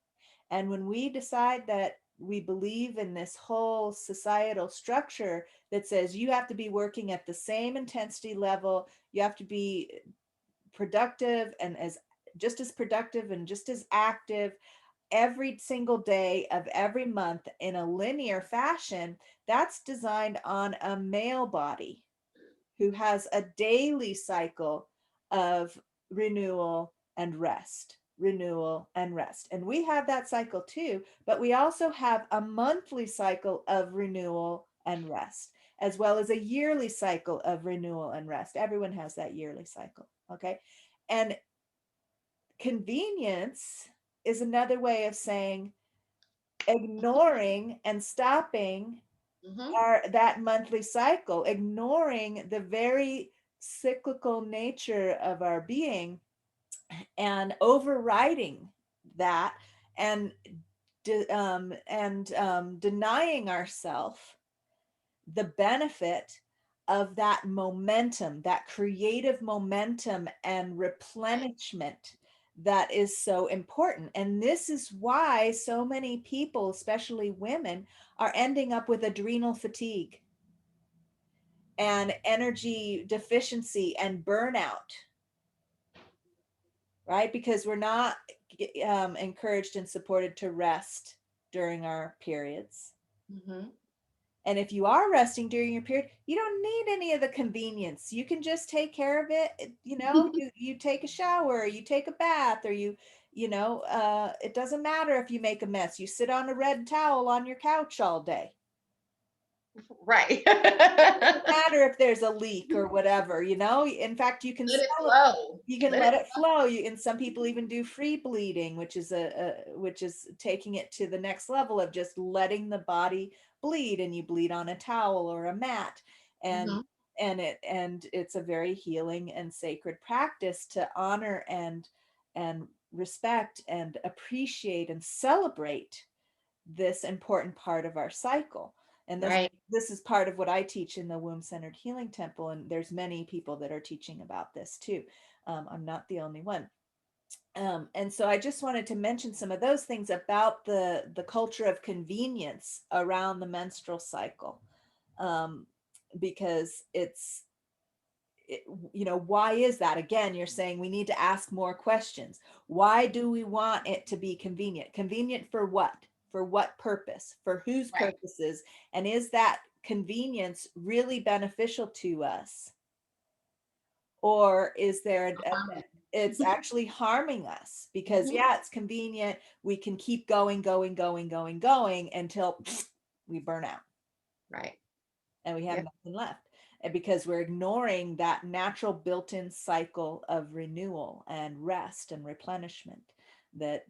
And when we decide that we believe in this whole societal structure that says you have to be working at the same intensity level, you have to be productive and as just as productive and just as active every single day of every month in a linear fashion, that's designed on a male body who has a daily cycle of renewal and rest, renewal and rest. And we have that cycle too, but we also have a monthly cycle of renewal and rest, as well as a yearly cycle of renewal and rest. Everyone has that yearly cycle. Okay. And convenience is another way of saying ignoring and stopping Mhm. that monthly cycle, ignoring the very cyclical nature of our being and overriding that and denying ourselves the benefit of that momentum, that creative momentum and Right, replenishment that is so important. And this is why so many people, especially women, are ending up with adrenal fatigue and energy deficiency and burnout, right? Because we're not encouraged and supported to rest during our periods. mhm. And if you are resting during your period, you don't need any of the convenience. You can just take care of it. You take a shower, you take a bath, or it doesn't matter if you make a mess. You sit on a red towel on your couch all day. Right. Doesn't Let matter if there's a leak or whatever. In fact, you can it celebrate. flow. You can Let let it it flow. And some people even do free bleeding, which is which is taking it to the next level of just letting the body bleed, and you bleed on a towel or a mat. and Mhm. and it's a very healing and sacred practice to honor and respect and appreciate and celebrate this important part of our cycle. And Right. this is part of what I teach in the womb centered healing temple, and there's many people that are teaching about this too. I'm not the only one. And so I just wanted to mention some of those things about the culture of convenience around the menstrual cycle, um, because it, why is that? Again, you're saying we need to ask more questions. Why do we want it to be convenient? Convenient for what? For what purpose? For whose Right. purposes? And is that convenience really beneficial to us? Or is there it's actually harming us? Because Mhm. yeah, it's convenient. We can keep going, going, going, going, going until we burn out Right. and we have Yep. nothing left. because we're ignoring that natural built-in cycle of renewal and rest and replenishment that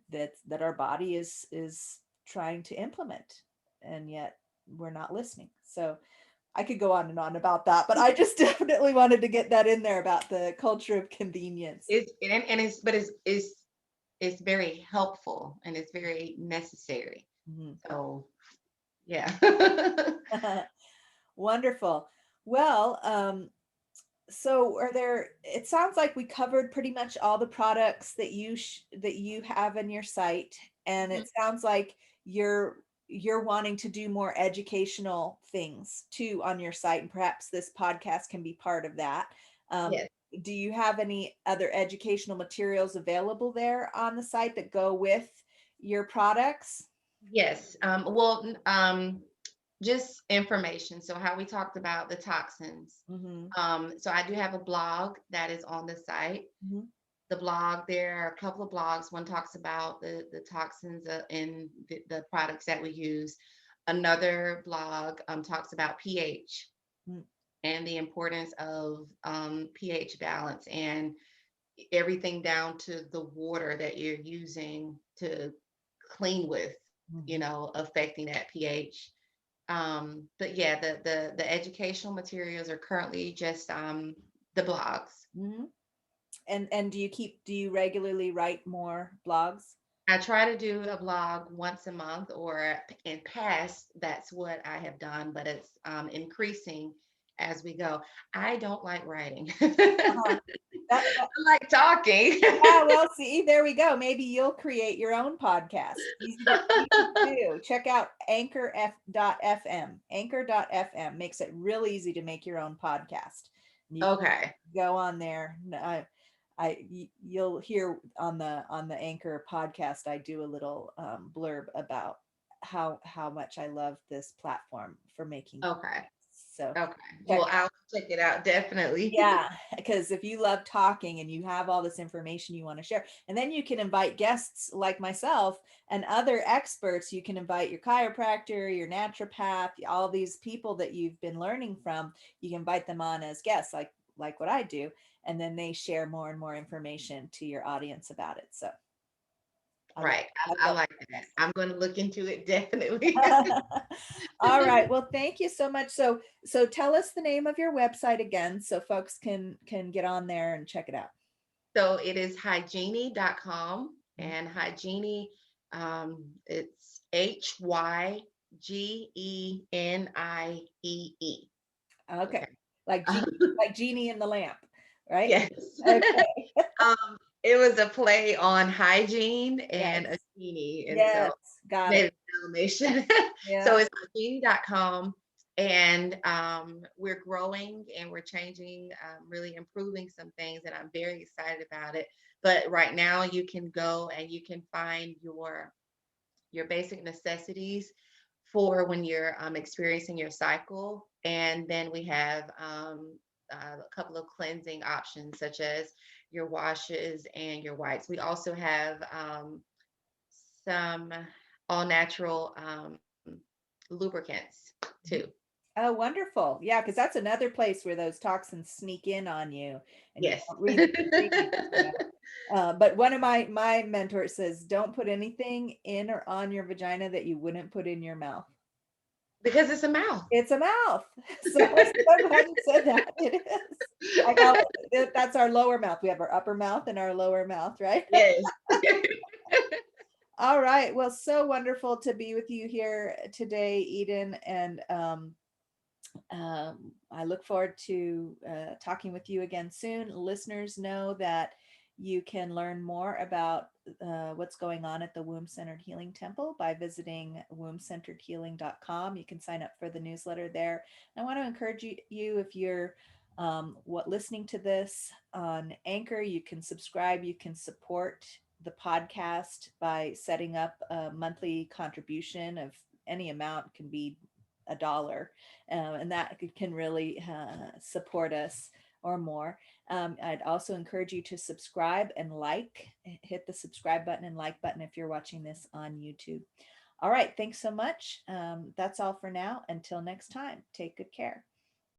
our body is trying to implement, and yet we're not listening. So I could go on and on about that, but I just definitely wanted to get that in there about the culture of convenience. And it's but it's very helpful and it's very necessary. Mhm. So yeah. Wonderful. Well, so are there, it sounds like we covered pretty much all the products that that you have in your site, and Mhm. it sounds like you're you're wanting to do more educational things too on your site, and perhaps this podcast can be part of that. Um, Yes. do you have any other educational materials available there on the site that go with your products? Yes. Just information. So how we talked about the toxins. Mm-hmm. So I do have a blog that is on the site. Mm-hmm. The blog, there are a couple of blogs. One talks about the toxins in the products that we use. Another blog talks about pH and the importance of pH balance and everything down to the water that you're using to clean with, Mm-hmm. affecting that pH. But yeah, the educational materials are currently just the blogs. Mm-hmm. And do you regularly write more blogs? I try to do a blog once a month, or in past, that's what I have done, but it's increasing as we go. I don't like writing. Uh-huh. I That, like talking. yeah, well, see, there we go. Maybe you'll create your own podcast. Easy to do. Check out anchor.fm. Anchor.fm makes it real easy to make your own podcast. And you can Okay. go on there. You'll hear on the Anchor podcast, I do a little blurb about how much I love this platform for making Okay. podcasts. So Okay. check. Well, I'll check it out definitely. Yeah, because if you love talking and you have all this information you want to share, and then you can invite guests like myself and other experts. You can invite your chiropractor, your naturopath, all these people that you've been learning from. You can invite them on as guests, like what I do, and then they share more and more information to your audience about it. So Right. I I love like that. I'm going to look into it definitely. podcasts. All right. Well, thank you so much. So tell us the name of your website again so folks can get on there and check it out. So it is hygiene.com, and hygiene, it's HYGENIEE. Okay. Okay. Like Genie in the lamp, right? Yes. Okay. um, it was a play on hygiene Yes. and a genie. And so Yes. Got made it. an animation. So Yeah. it's hygiene.com. And we're growing and we're changing, really improving some things, and I'm very excited about it. But right now, you can go and you can find your basic necessities for when you're experiencing your cycle, and then we have a couple of cleansing options, such as your washes and your whites. We also have some all natural lubricants too. Oh, wonderful. Yeah, because that's another place where those toxins sneak in on you and you Yes. don't read the ingredients, you know. But one of my mentors says, don't put anything in or on your vagina that you wouldn't put in your mouth. Because it's a mouth. It's a mouth. So I'm glad you said that. It is. I call that's our lower mouth. We have our upper mouth and our lower mouth, right? Yes. All right. Well, so wonderful to be with you here today, Eden. And I look forward to talking with you again soon. Listeners know that you can learn more about what's going on at the Womb Centered Healing Temple by visiting wombcenteredhealing.com. You can sign up for the newsletter there. I want to encourage you if you're listening to this on Anchor, you can subscribe, you can support the podcast by setting up a monthly contribution of any amount, can be $1, and that can really support us or more. I'd also encourage you to subscribe and hit the subscribe button and like button if you're watching this on YouTube. All right, thanks so much. That's all for now. Until next time, take good care.